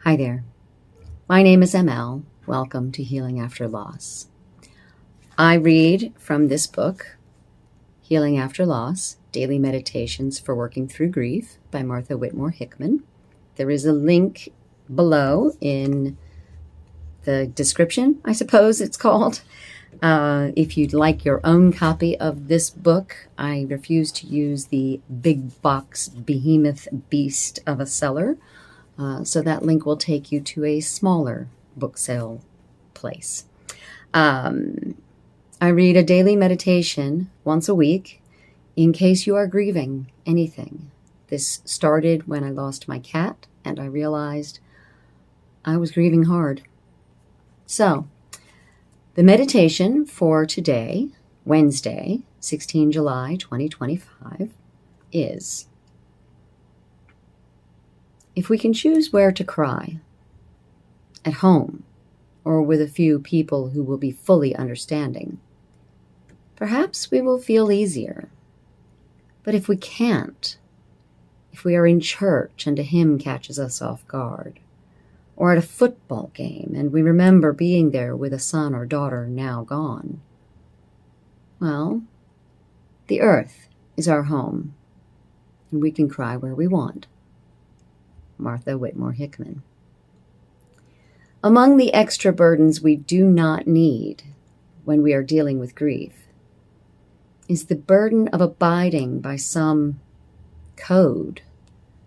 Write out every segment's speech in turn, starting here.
Hi there. My name is ML. Welcome to Healing After Loss. I read from this book, Healing After Loss, Daily Meditations for Working Through Grief by Martha Whitmore Hickman. There is a link below in the description, I suppose it's called. If you'd like your own copy of this book, I refuse to use the big box behemoth beast of a seller. So that link will take you to a smaller book sale place. I read a daily meditation once a week in case you are grieving anything. This started when I lost my cat and I realized I was grieving hard. So, the meditation for today, Wednesday, 16 July 2025, is: if we can choose where to cry, at home or with a few people who will be fully understanding, perhaps we will feel easier. But if we can't, if we are in church and a hymn catches us off guard, or at a football game and we remember being there with a son or daughter now gone, well, the earth is our home, and we can cry where we want. Martha Whitmore Hickman. Among the extra burdens we do not need when we are dealing with grief is the burden of abiding by some code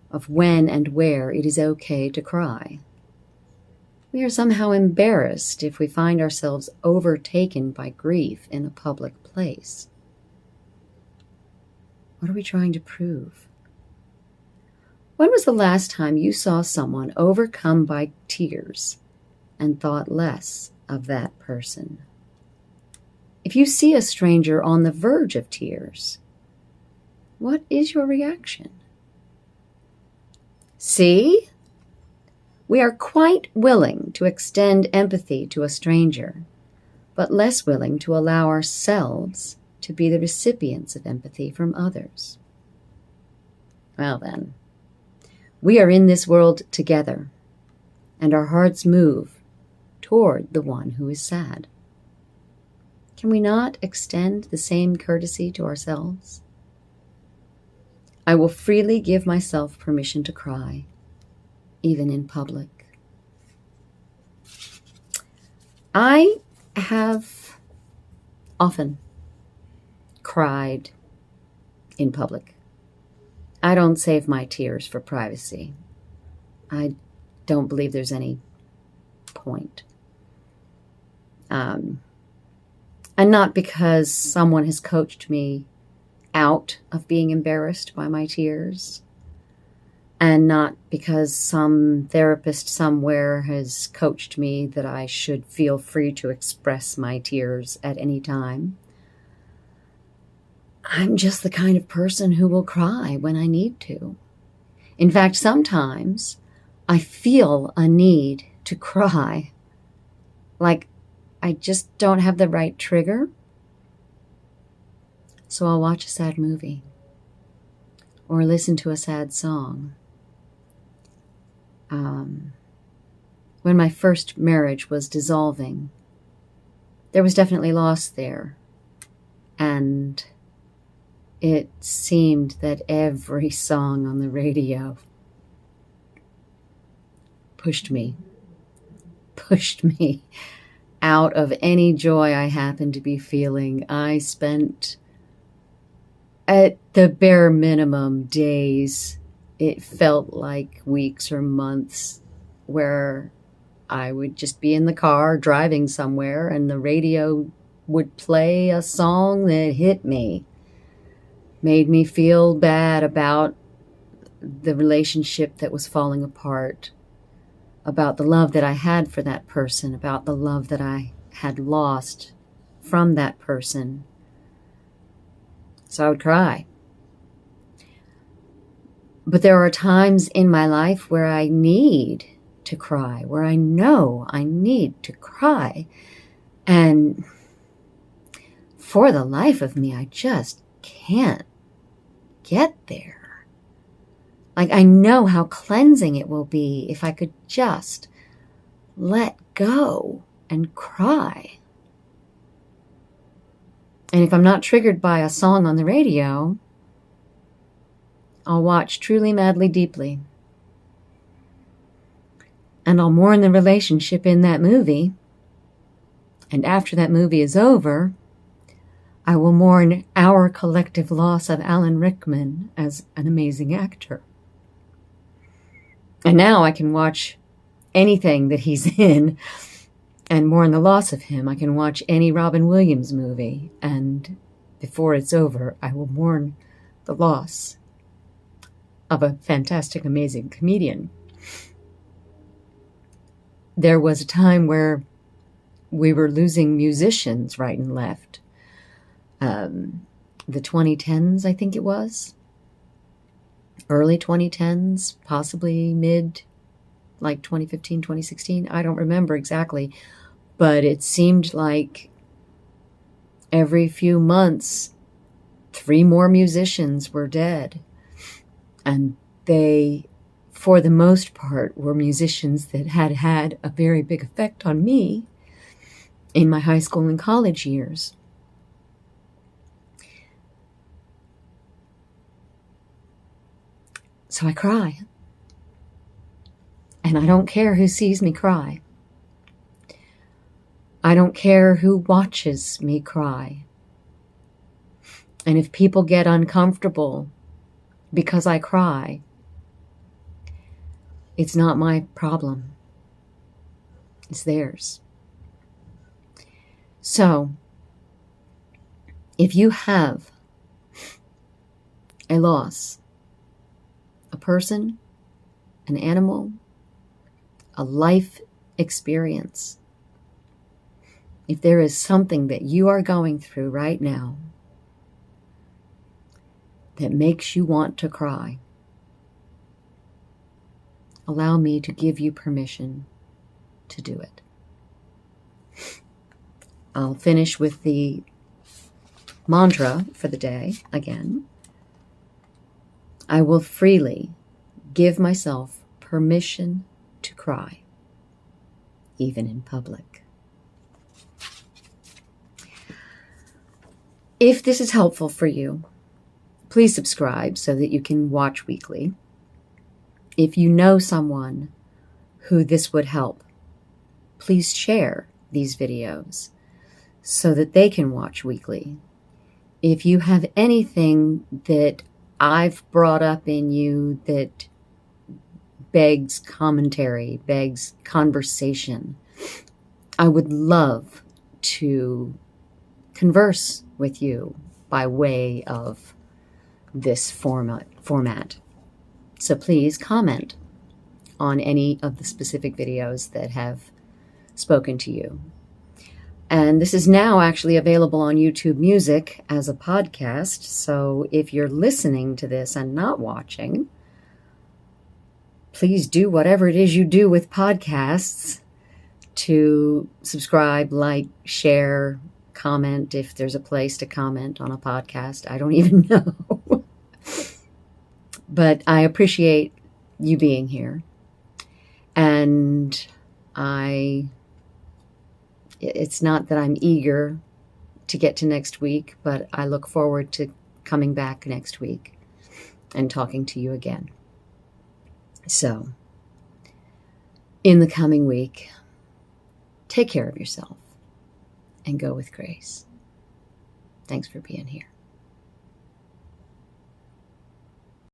of when and where it is okay to cry. We are somehow embarrassed if we find ourselves overtaken by grief in a public place. What are we trying to prove? When was the last time you saw someone overcome by tears and thought less of that person? If you see a stranger on the verge of tears, what is your reaction? See? We are quite willing to extend empathy to a stranger, but less willing to allow ourselves to be the recipients of empathy from others. Well then, we are in this world together, and our hearts move toward the one who is sad. Can we not extend the same courtesy to ourselves? I will freely give myself permission to cry, even in public. I have often cried in public. I don't save my tears for privacy. I don't believe there's any point. And not because someone has coached me out of being embarrassed by my tears, and not because some therapist somewhere has coached me that I should feel free to express my tears at any time. I'm just the kind of person who will cry when I need to. In fact, sometimes I feel a need to cry, like I just don't have the right trigger. So I'll watch a sad movie or listen to a sad song. When my first marriage was dissolving, there was definitely loss there, and it seemed that every song on the radio pushed me out of any joy I happened to be feeling. I spent, at the bare minimum, days, it felt like weeks or months, where I would just be in the car driving somewhere and the radio would play a song that hit me, made me feel bad about the relationship that was falling apart, about the love that I had for that person, about the love that I had lost from that person. So I would cry. But there are times in my life where I need to cry, where I know I need to cry. And for the life of me, I just can't get there. Like, I know how cleansing it will be if I could just let go and cry. And if I'm not triggered by a song on the radio, I'll watch Truly, Madly, Deeply. And I'll mourn the relationship in that movie. And after that movie is over, I will mourn our collective loss of Alan Rickman as an amazing actor. And now I can watch anything that he's in and mourn the loss of him. I can watch any Robin Williams movie, and before it's over, I will mourn the loss of a fantastic, amazing comedian. There was a time where we were losing musicians right and left. The 2010s, I think it was. Early 2010s, possibly mid, like 2015, 2016. I don't remember exactly. But it seemed like every few months, 3 more musicians were dead. And they, for the most part, were musicians that had had a very big effect on me in my high school and college years. So I cry. And I don't care who sees me cry. I don't care who watches me cry. And if people get uncomfortable because I cry, it's not my problem. It's theirs. So, if you have a loss, a person, an animal, a life experience, if there is something that you are going through right now that makes you want to cry, allow me to give you permission to do it. I'll finish with the mantra for the day again. I will freely give myself permission to cry, even in public. If this is helpful for you, please subscribe so that you can watch weekly. If you know someone who this would help, please share these videos so that they can watch weekly. If you have anything that I've brought up in you that begs commentary, begs conversation, I would love to converse with you by way of this format. So please comment on any of the specific videos that have spoken to you. And this is now actually available on YouTube Music as a podcast. So if you're listening to this and not watching, please do whatever it is you do with podcasts to subscribe, like, share, comment if there's a place to comment on a podcast. I don't even know. But I appreciate you being here. And it's not that I'm eager to get to next week, but I look forward to coming back next week and talking to you again. So, in the coming week, take care of yourself and go with grace. Thanks for being here.